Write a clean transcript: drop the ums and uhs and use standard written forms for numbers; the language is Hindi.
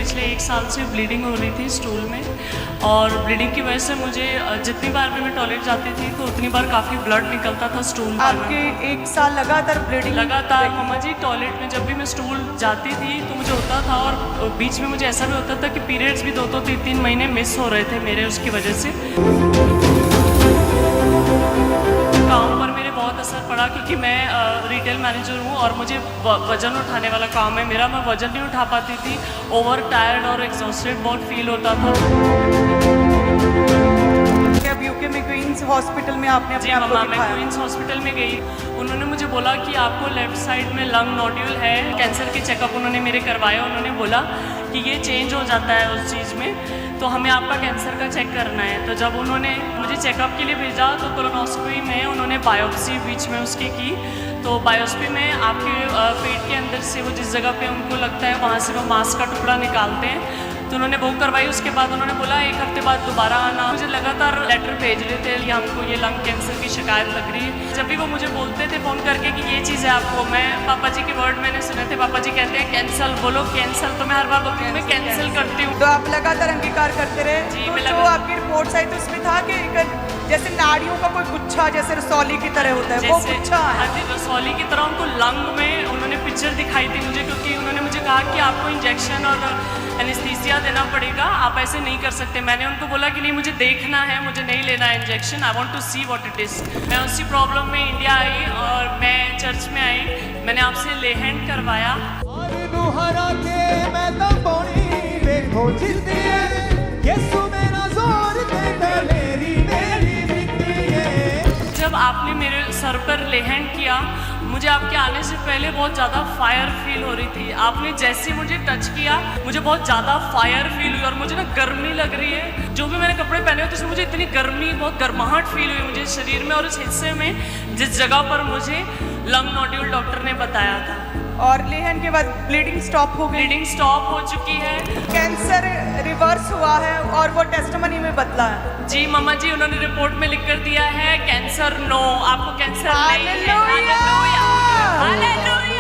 पिछले 1 साल से ब्लीडिंग हो रही थी स्टूल में, और ब्लीडिंग की वजह से मुझे जितनी बार भी मैं टॉयलेट जाती थी तो उतनी बार काफ़ी ब्लड निकलता था स्टूल में। आपके 1 साल लगातार ब्लीडिंग? लगातार मम्मा जी, टॉयलेट में जब भी मैं स्टूल जाती थी तो मुझे होता था, और बीच में मुझे ऐसा भी होता था कि पीरियड्स भी 2-2 3-3 महीने मिस हो रहे थे मेरे उसकी वजह से। काम पर मेरे बहुत असर पड़ा, क्योंकि मैं रिटेल मैनेजर हूँ और मुझे वज़न उठाने वाला काम है मेरा। मैं वज़न नहीं उठा पाती थी, ओवर टायर्ड और एग्जॉस्टेड बहुत फील होता था। अब यूके में क्वींस हॉस्पिटल में आपने अपने आप को मैं दिखाया? क्वींस हॉस्पिटल में गई, उन्होंने मुझे बोला कि आपको लेफ्ट साइड में लंग नोड्यूल है। कैंसर के चेकअप उन्होंने मेरे करवाया, उन्होंने बोला कि ये चेंज हो जाता है उस चीज़ में, तो हमें आपका कैंसर का चेक करना है। तो जब उन्होंने मुझे चेकअप के लिए भेजा तो कोलोनोस्कोपी में उन्होंने बायोप्सी बीच में उसकी की। तो बायोप्सी में आपके पेट के अंदर से वो जिस जगह पे उनको लगता है वहाँ से वो मांस का टुकड़ा निकालते हैं, तो उन्होंने वो करवाई। उसके बाद उन्होंने बोला 1 हफ्ते बाद दोबारा आना। मुझे लगातार लेटर भेज रहे थे कि हमको ये लंग कैंसर की शिकायत लग रही है। जब भी वो मुझे बोलते थे फ़ोन करके कि ये चीज़ है आपको, मैं पापा जी के वर्ड मैंने सुने थे, पापा जी कहते हैं कैंसल, बोलो कैंसल, तो मैं हर बार बोलती हूँ मैं कैंसिल करती हूँ। तो आप लगातार अंगीकार करते रहे? जी, तो मैं जो आपकी रिपोर्ट्स आई तो उसमें था कि जैसे नाड़ियों का कोई गुच्छा जैसे रसौली की तरह होता है, वो गुच्छा है। हाँ जी, रसौली की तरह उनको लंग में उन्होंने पिक्चर दिखाई थी मुझे, क्योंकि उन्होंने मुझे कहा कि आपको इंजेक्शन और एनेस्थीसिया देना पड़ेगा, आप ऐसे नहीं कर सकते। मैंने उनको बोला कि नहीं, मुझे देखना है, मुझे नहीं लेना है injection, I want to see what it is. मैं उसी प्रॉब्लम में इंडिया आई और मैं चर्च में आई, मैंने आपसे ले हैंड करवाया। जब आपने मेरे सर पर ले हैंड किया, मुझे आपके आने से पहले बहुत ज़्यादा फायर फील हो रही थी। आपने जैसे मुझे टच किया मुझे बहुत ज़्यादा फायर फील हुई, और मुझे ना गर्मी लग रही है। जो भी मैंने कपड़े पहने हुए थे उसमें मुझे इतनी गर्मी, बहुत गर्माहट फील हुई मुझे शरीर में, और उस हिस्से में जिस जगह पर मुझे लंग नोड्यूल डॉक्टर ने बताया था। और लेहन के बाद ब्लीडिंग स्टॉप हो गई? ब्लीडिंग स्टॉप हो चुकी है। कैंसर रिवर्स हुआ है और वो टेस्टमनी में बदला है? जी मम्मा जी, उन्होंने रिपोर्ट में लिख कर दिया है कैंसर नो, आपको कैंसर नहीं है। हालेलुया! हालेलुया!